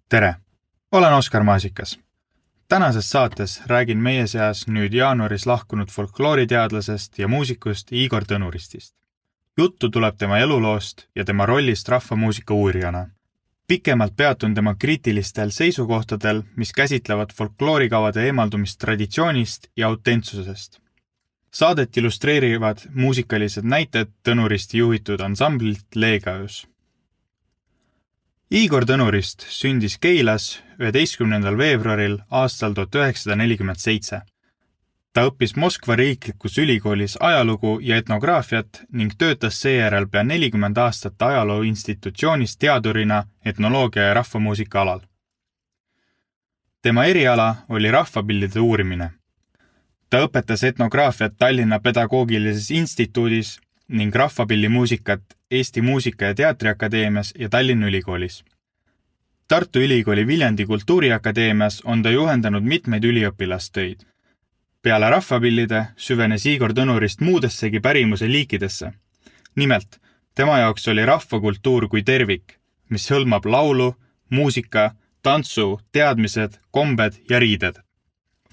Tere! Olen Oskar Maasikas. Tänases saates räägin meie seas nüüd jaanuaris lahkunud folklooriteadlasest ja muusikust Igor Tõnuristist. Juttu tuleb tema eluloost ja tema rollist rahvamuusika uurijana. Pikemalt peatun tema kriitilistel seisukohtadel, mis käsitlevad folkloorikavade eemaldumist traditsioonist ja autentsusest. Saadet illustreerivad muusikalised näited Tõnuristi juhitud ansamblilt Leegajus. Igor Tõnurist sündis Keilas 11. veebruaril aastal 1947. Ta õppis Moskva riiklikus ülikoolis ajalugu ja etnograafiat ning töötas seejärel pea 40 aastat ajaloo institutsioonis teadurina etnoloogia ja rahvamuusika alal. Tema eriala oli rahvapillide uurimine. Ta õpetas etnograafiat Tallinna Pedagoogilises instituudis ning rahvapillimuusikat Eesti Muusika- ja Teatriakadeemias ja Tallinna Ülikoolis. Tartu Ülikooli Viljandi Kultuuriakadeemias on ta juhendanud mitmeid üliõpilastöid. Peale rahvapillide süvenes Igor Tõnurist muudessegi pärimuse liikidesse. Nimelt, tema jaoks oli rahvakultuur kui tervik, mis hõlmab laulu, muusika, tantsu, teadmised, kombed ja riided.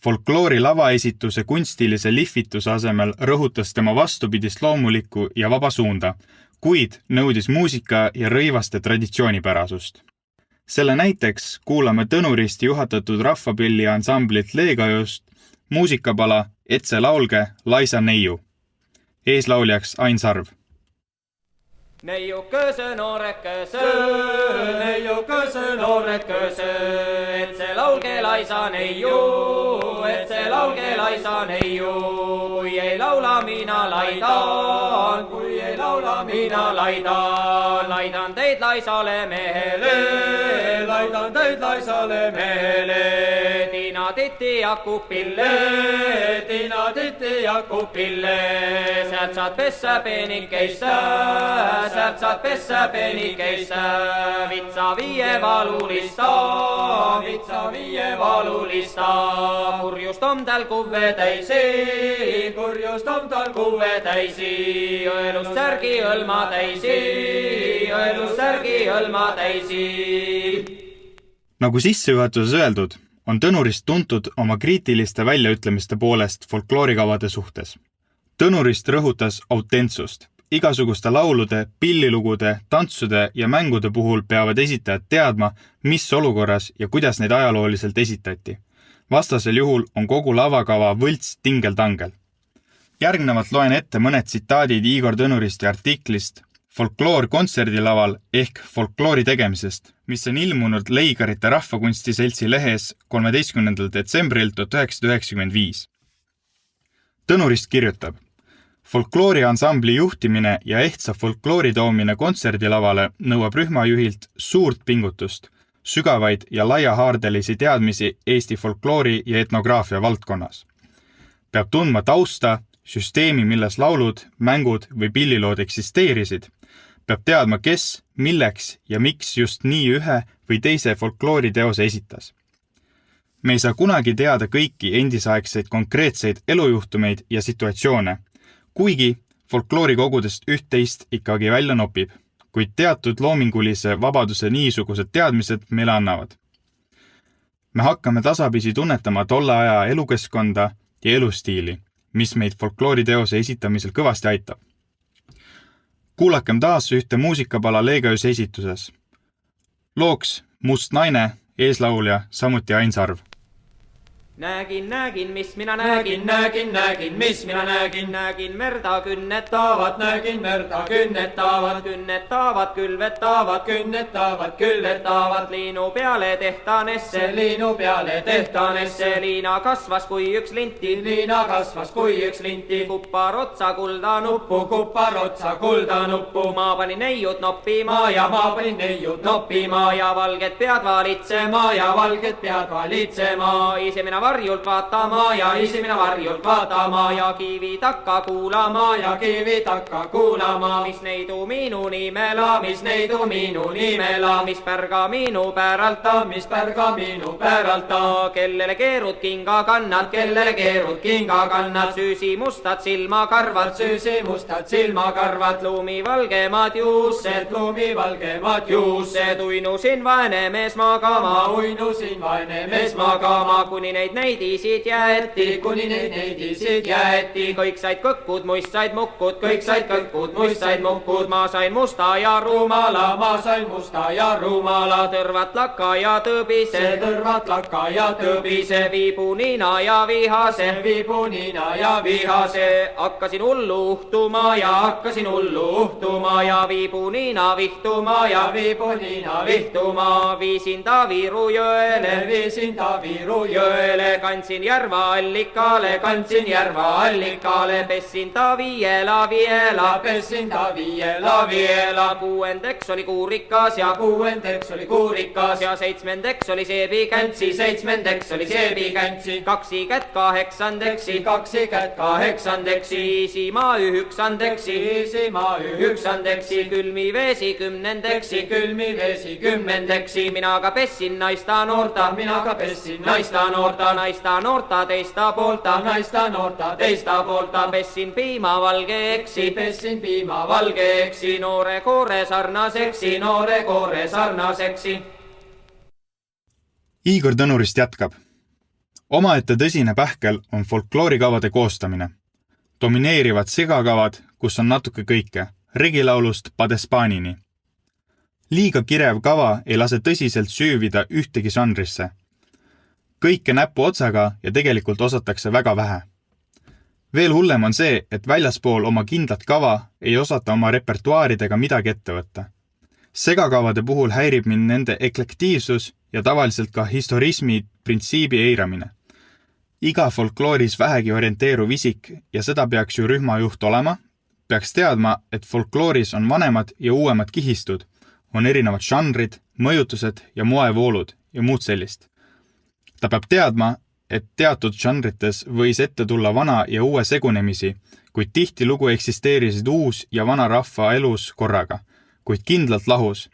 Folkloori lavaesituse kunstilise lihvituse asemel rõhutas tema vastupidist loomulikku ja vaba suunda, kuid nõudis muusika ja rõivaste traditsioonipärasust. Selle näiteks kuulame Tõnuristi juhatatud rahvapilli ansamblilt Leegajust muusikapala Etse laulge Laisa neiu. Eeslauljaks Ain Sarv. Neiu kösö, noored kösö, neiu kösö, noored kösö, et see laulge Laisa neiu, et see laulge Laisa neiu. Kui ei laula mina laidan, kui ei laula mina laidan, laidan teid Laisale mehele, laidan teid Laisale mehele. Tiina Titi Jakupille, Tiina Titi Jakupille, sealt saad pessä penikeistä, sealt saad pessä penikeistä. Vitsa viie valulista, vitsa viie valulista. Kurjust on tal kuve täisi, kurjust on tal kuve täisi. Õelust särgi õlma täisi, õelust särgi õlma täisi. Nagu sissejuhatuses öeldud, on Tõnurist tuntud oma kriitiliste väljaütlemiste poolest folkloorikavade suhtes. Tõnurist rõhutas autentsust. Igasuguste laulude, pillilugude, tantsude ja mängude puhul peavad esitajad teadma, mis olukorras ja kuidas neid ajalooliselt esitati. Vastasel juhul on kogu lavakava võlts tingel-tangel. Järgnevalt loen ette mõned tsitaadid Igor Tõnuristi artiklist Folkloor kontserdilaval ehk folkloori tegemisest, mis on ilmunud Leigarite rahvakunstiseltsi lehes 13. detsembril 1995. Tõnurist kirjutab: Folkloori ansambli juhtimine ja ehtsa folkloori toomine kontserdilavale nõuab rühmajuhilt suurt pingutust, sügavaid ja laiahaardelisi teadmisi Eesti folkloori ja etnograafia valdkonnas. Peab tundma tausta, süsteemi, milles laulud, mängud või pillilood eksisteerisid. Peab teadma, kes, milleks ja miks just nii ühe või teise folklooriteose esitas. Me ei saa kunagi teada kõiki endisaegseid konkreetseid elujuhtumeid ja situatsioone, kuigi folkloorikogudest üht-teist ikkagi välja nopib, kuid teatud loomingulise vabaduse niisugused teadmised meile annavad. Me hakkame tasapisi tunnetama tolle aja elukeskkonda ja elustiili, mis meid folklooriteose esitamisel kõvasti aitab. Kuulakem taas ühte muusikapala Leegajuse esituses. Looks Must naine, eeslaulja, samuti Ain Sarv. Nägin, mis mina nägin, mis mina nägin merda künnetavat, nägin merda künnetavat, külvetavat, liinu peale tehtanesse, liina kasvas kui üks linti, kuparotsa kuldanuppu, ma panin neiud noppima ja valged pead valitsema, ise mina varjult vaatama ja isi mina varjult vaatama ja kivi takka kuulama ja kivi takka kuulama. Mis neidu minu nimela, mis neidu minu nimela, mis pergaminu pääralta, mis pergaminu pääralta. Kellele keerud kinga kannad, kellele keerud kinga kannad, süüsi mustad silmakarvad, süüsi mustad silmakarvad, luumivalgemad juussed, luumivalgemad juussed. Uinusin vaene mees magama, uinusin vaene mees magama, kuni neid neidisid jäeti, kuni neid neidisid jäeti. Kõik said kõkkud, muist said mukkud, kõik said kõkkud, muist said mukkud. Ma sain musta ja rumala, ma sain musta ja rumala. Tõrvat laka ja tõbise, tõrvat laka ja tõbise. Viibu nina ja vihase, viibu nina ja vihase. Hakkasin hullu uhtuma ja hakkasin hullu uhtuma ja viibu nina vihtuma ja viibu nina vihtuma. Viisin ta Viru jõele, viisin ta Viru jõele. Kandsin järva allikale, kandsin järva allikale. Pessin ta viiela, viiela, pessin ta viiela, viiela. Kuuendeks oli kuurikas ja kuuendeks oli kuurikas ja seitsmendeks oli seebikäntsi, seitsmendeks oli seebikäntsi. Kaksi kätt kaheksandeksi, kaksi kätt kaheksandeksi. Isima üheksandeksi, isima üheksandeksi. Külmi veesi kümnendeksi, külmi veesi kümnendeksi. Mina ka pessin naista noorta, mina ka pessin naista noorta, naista noorta teista poolta, naista noorta teista poolta. Pessin piima valgeeksi, pessin piima valgeeksi. Noore koore sarnaseksi, noore koore sarnaseksi. Igor Tõnurist jätkab. Omaette tõsine pähkel on folkloorikavade koostamine. Domineerivad segakavad, kus on natuke kõike, regilaulust Padespaanini. Liiga kirev kava ei lase tõsiselt süüvida ühtegi žanrisse. Kõike näpu otsaga ja tegelikult osatakse väga vähe. Veel hullem on see, et väljaspool oma kindlat kava ei osata oma repertuaaridega midagi ette võtta. Segakavade puhul häirib mind nende eklektiivsus ja tavaliselt ka historismi printsiibi eiramine. Iga folklooris vähegi orienteeruv isik, ja seda peaks ju rühmajuht olema, peaks teadma, et folklooris on vanemad ja uuemad kihistud, on erinevad žanrid, mõjutused ja moevoolud ja muud sellist. Ta peab teadma, et teatud žanrites võis ette tulla vana ja uue segunemisi, kuid tihti lugu eksisteerisid uus ja vana rahva elus korraga, kuid kindlalt lahus.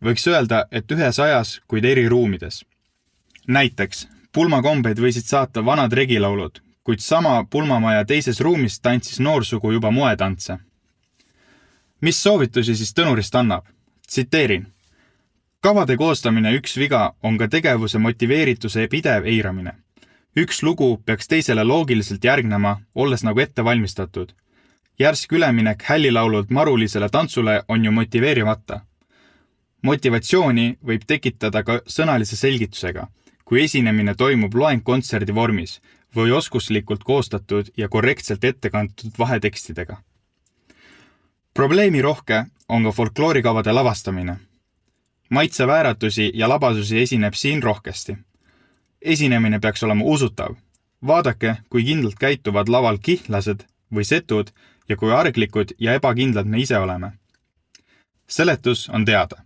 Võiks öelda, et ühes ajas, kuid eri ruumides. Näiteks, pulmakombeid võisid saata vanad regilaulud, kuid sama pulmamaja teises ruumis tantsis noorsugu juba moetantse. Mis soovitusi siis Tõnurist annab? Tsiteerin. Kavade koostamine üks viga on ka tegevuse motiveerituse pidev eiramine. Üks lugu peaks teisele loogiliselt järgnema, olles nagu ette valmistatud. Järsk üleminek hällilaulult marulisele tantsule on ju motiveerimata. Motivatsiooni võib tekitada ka sõnalise selgitusega, kui esinemine toimub loengkontserdi vormis või oskuslikult koostatud ja korrektselt ettekantud vahetekstidega. Probleemi rohke on ka folkloorikavade lavastamine. Maitsevääratusi ja labasusi esineb siin rohkesti. Esinemine peaks olema usutav. Vaadake, kui kindlalt käituvad laval kihlased või setud ja kui arglikud ja ebakindlad me ise oleme. Seletus on teada.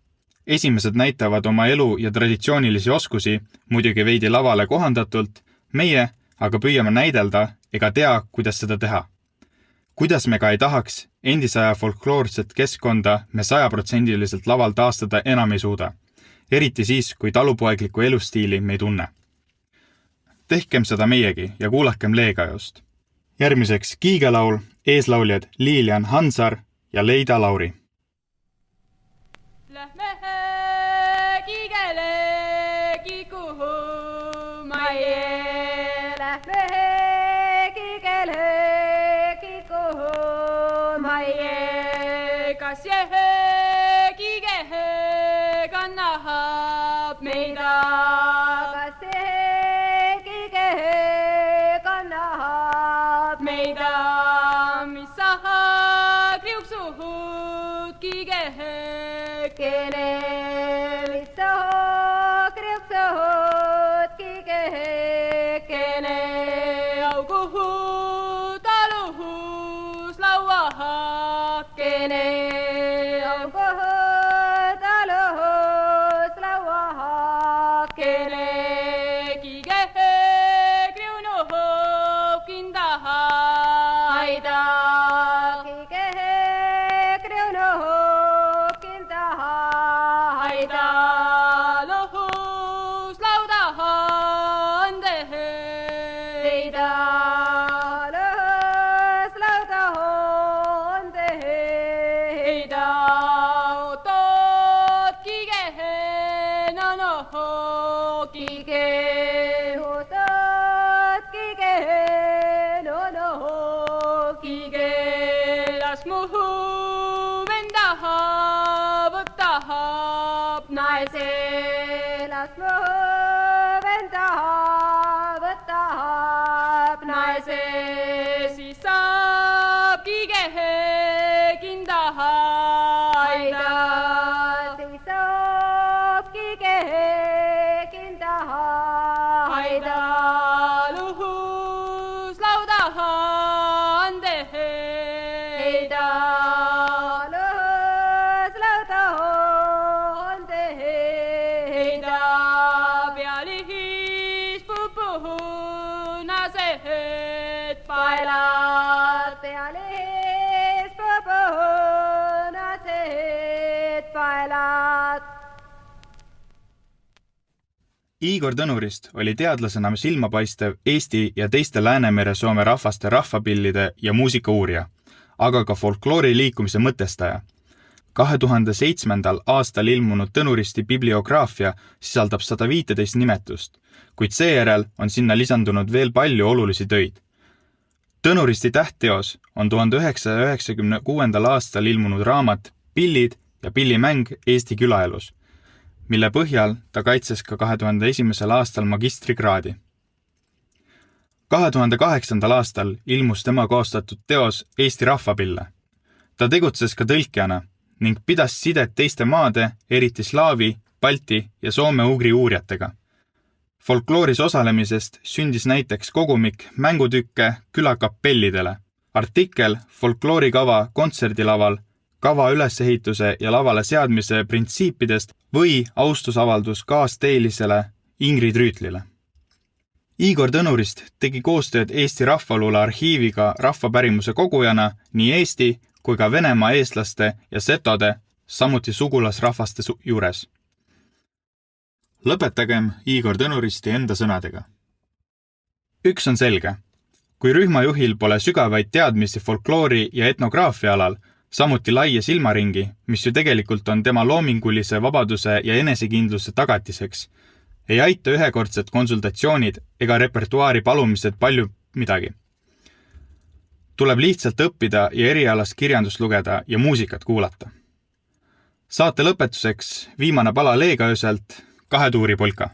Esimesed näitavad oma elu ja traditsioonilisi oskusi, muidugi veidi lavale kohandatult, meie aga püüame näidelda ega tea, kuidas seda teha. Kuidas me ka ei tahaks, endise aja folkloorset keskkonda me 100% laval taastada enam ei suuda. Eriti siis, kui talupoegliku elustiili me ei tunne. Tehkem seda meiegi ja kuulakem Leegajost. Järgmiseks Kiigelaul, eeslauljad Lilian Hansar ja Leida Lauri. Lähme Kiigelegi kuhu majje. Lähme Kiigelegi kuhu majje. Kas Kiige kannahab meida? Kas Kiige kannahab meida? Mis sa kriuksuhud Kiige kene? Mis sa kriuksuhud Kiige kene? Aukuhu taluhus lauahakene. Aukuhu taluhus lauahakene. Kiige naise lasmõven tahab, tahab naise, siis saabki kehegin tahaida, siis saabki kehegin tahaida, luhus laudahan teheida, luhus laudahan teheida, pealihis pupunasehed paelad, pealihis pupunasehed paelad. Igor Tõnurist oli teadlasena silmapaistev Eesti ja teiste Läänemere-Soome rahvaste rahvapillide ja muusika uurija, aga ka folkloori liikumise mõtestaja. 2007. aastal ilmunud Tõnuristi bibliograafia sisaldab 115 nimetust, kuid seejärel on sinna lisandunud veel palju olulisi töid. Tõnuristi tähtteos on 1996. aastal ilmunud raamat Pillid ja pillimäng Eesti külaelus, mille põhjal ta kaitses ka 2001. aastal magistrikraadi. 2008. aastal ilmus tema koostatud teos Eesti rahvapille. Ta tegutses ka tõlkijana ning pidas sidet teiste maade, eriti slaavi, balti ja soome-ugri uurijatega. Folklooris osalemisest sündis näiteks kogumik mängutükke külakapellidele, artikkel folkloorikava kontserdilaval, kava ülesehituse ja lavale seadmise printsiipidest või austusavaldus kaasteelisele Ingrid Rüütlile. Igor Tõnurist tegi koostööd Eesti Rahvaluule arhiiviga rahvapärimuse kogujana nii Eesti kui ka Venemaa eestlaste ja setode, samuti sugulasrahvaste juures. Lõpetagem Igor Tõnuristi enda sõnadega. Üks on selge. Kui rühmajuhil pole sügavaid teadmisi folkloori ja etnograafia alal, samuti laia silmaringi, mis ju tegelikult on tema loomingulise vabaduse ja enesekindluse tagatiseks, ei aita ühekordsed konsultatsioonid ega repertuaari palumised palju midagi. Tuleb lihtsalt õppida ja erialast kirjandust lugeda ja muusikat kuulata. Saate lõpetuseks viimane pala Leegaööselt 2 tuuri polka.